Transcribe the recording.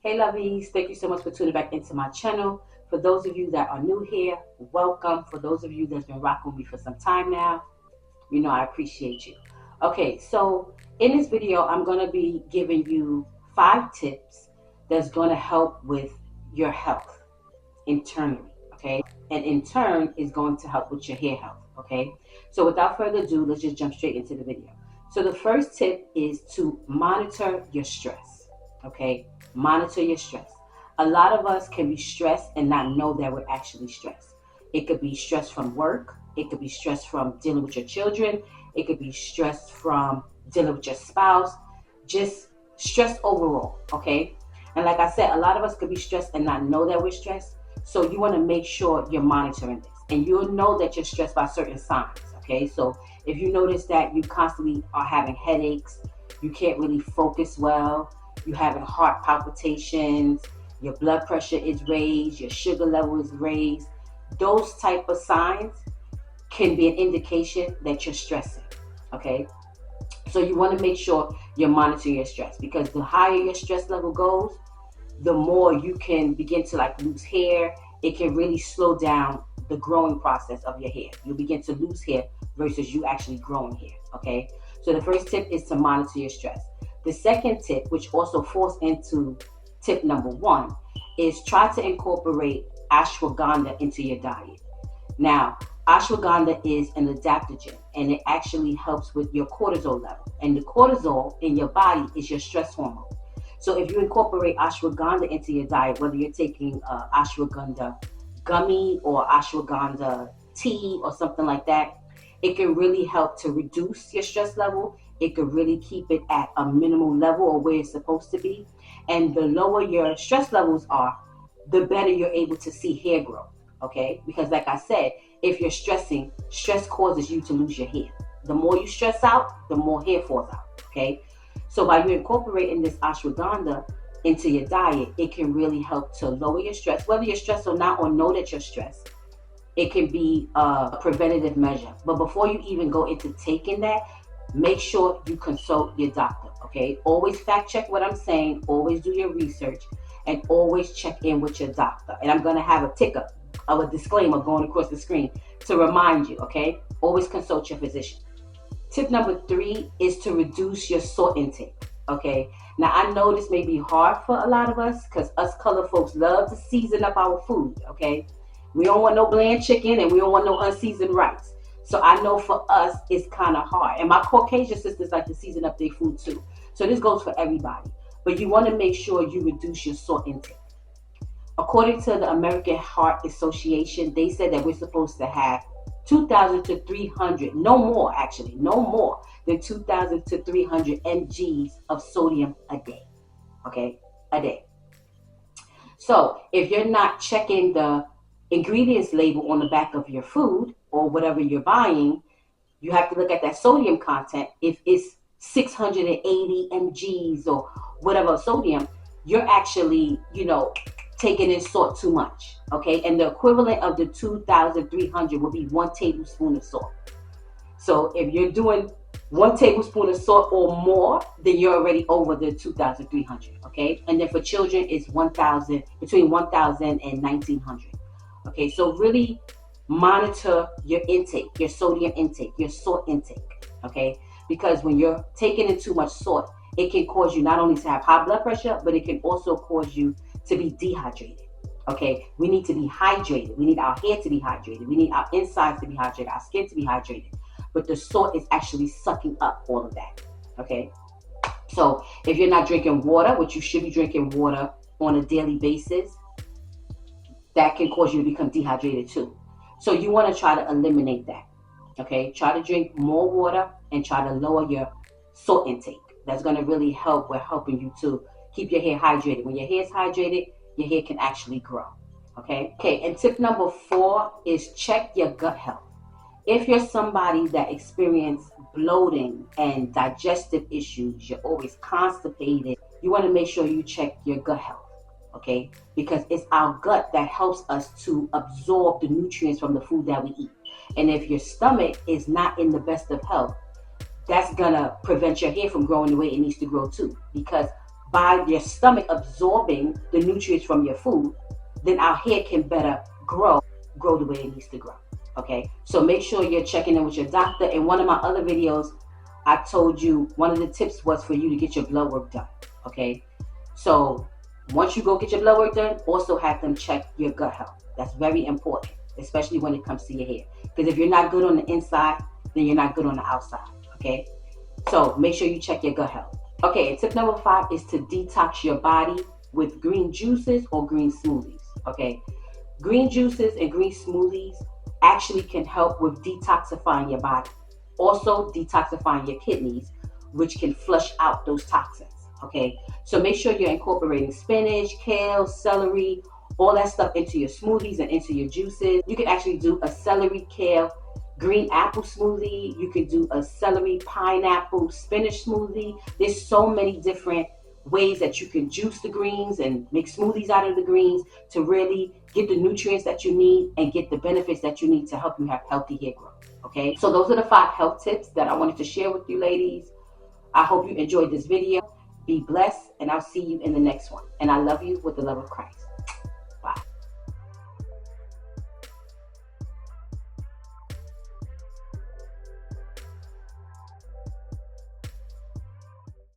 Hey lovies, thank you so much for tuning back into my channel. For those of you that are new here, welcome. For those of you that's been rocking with me for some time now, you know I appreciate you. Okay, so in this video, I'm going to be giving you 5 tips that's going to help with your health internally, okay? And in turn is going to help with your hair health, okay? So without further ado, let's just jump straight into the video. So the first tip is to monitor your stress, okay? Monitor your stress. A lot of us can be stressed and not know that we're actually stressed. It could be stress from work. It could be stress from dealing with your children. It could be stress from dealing with your spouse. Just stress overall, okay? And like I said, a lot of us could be stressed and not know that we're stressed. So you want to make sure you're monitoring this. And you'll know that you're stressed by certain signs, okay? So if you notice that you constantly are having headaches, you can't really focus well, you're having heart palpitations, your blood pressure is raised, your sugar level is raised, those type of signs can be an indication that you're stressing, okay? So you want to make sure you're monitoring your stress, because the higher your stress level goes, the more you can begin to lose hair. It can really slow down the growing process of your hair. You'll begin to lose hair versus you actually growing hair, okay? So the first tip is to monitor your stress. The second tip, which also falls into tip number 1, is try to incorporate ashwagandha into your diet. Now, ashwagandha is an adaptogen, and it actually helps with your cortisol level. And the cortisol in your body is your stress hormone. So if you incorporate ashwagandha into your diet, whether you're taking ashwagandha gummy or ashwagandha tea or something like that, it can really help to reduce your stress level. It could really keep it at a minimal level or where it's supposed to be. And the lower your stress levels are, the better you're able to see hair growth, okay? Because like I said, if you're stressing, stress causes you to lose your hair. The more you stress out, the more hair falls out, okay? So by you incorporating this ashwagandha into your diet, it can really help to lower your stress, whether you're stressed or not, or know that you're stressed. It can be a preventative measure. But before you even go into taking that, make sure you consult your doctor, okay? Always fact check what I'm saying, always do your research, and always check in with your doctor. And I'm gonna have a ticker of a disclaimer going across the screen to remind you, okay? Always consult your physician. Tip number 3 is to reduce your salt intake, okay? Now, I know this may be hard for a lot of us because us color folks love to season up our food, okay? We don't want no bland chicken and we don't want no unseasoned rice. So I know for us, it's kind of hard. And my Caucasian sisters like to season up their food too. So this goes for everybody. But you want to make sure you reduce your salt intake. According to the American Heart Association, they said that we're supposed to have 2,000 to 300, no more than 2,000 to 300 mgs of sodium a day, okay? A day. So if you're not checking the ingredients label on the back of your food or whatever you're buying, you have to look at that sodium content. If it's 680 mgs or whatever sodium, you're actually, taking in salt too much, okay? And the equivalent of the 2,300 would be 1 tablespoon of salt. So if you're doing 1 tablespoon of salt or more, then you're already over the 2,300, okay? And then for children, it's between 1,000 and 1,900. Okay, so really monitor your intake, your sodium intake, your salt intake, okay? Because when you're taking in too much salt, it can cause you not only to have high blood pressure, but it can also cause you to be dehydrated, okay? We need to be hydrated. We need our hair to be hydrated. We need our insides to be hydrated, our skin to be hydrated. But the salt is actually sucking up all of that, okay? So if you're not drinking water, which you should be drinking water on a daily basis, that can cause you to become dehydrated too. So you want to try to eliminate that, okay? Try to drink more water and try to lower your salt intake. That's going to really help with helping you to keep your hair hydrated. When your hair is hydrated, your hair can actually grow, okay? Okay, and tip number 4 is check your gut health. If you're somebody that experiences bloating and digestive issues, you're always constipated, you want to make sure you check your gut health, okay? Because it's our gut that helps us to absorb the nutrients from the food that we eat. And if your stomach is not in the best of health, that's gonna prevent your hair from growing the way it needs to grow too. Because by your stomach absorbing the nutrients from your food, then our hair can better grow the way it needs to grow. Okay, so make sure you're checking in with your doctor. In one of my other videos, I told you one of the tips was for you to get your blood work done. Okay, so once you go get your blood work done, also have them check your gut health. That's very important, especially when it comes to your hair. Because if you're not good on the inside, then you're not good on the outside. Okay, so make sure you check your gut health. Okay, and tip number 5 is to detox your body with green juices or green smoothies. Okay, green juices and green smoothies actually can help with detoxifying your body, also detoxifying your kidneys, which can flush out those toxins. Okay, so make sure you're incorporating spinach, kale, celery, all that stuff into your smoothies and into your juices. You can actually do a celery, kale, green apple smoothie. You could do a celery, pineapple, spinach smoothie. There's so many different ways that you can juice the greens and make smoothies out of the greens to really get the nutrients that you need and get the benefits that you need to help you have healthy hair growth. Okay, so those are the 5 health tips that I wanted to share with you, ladies. I hope you enjoyed this video. Be blessed, and I'll see you in the next one. And I love you with the love of Christ.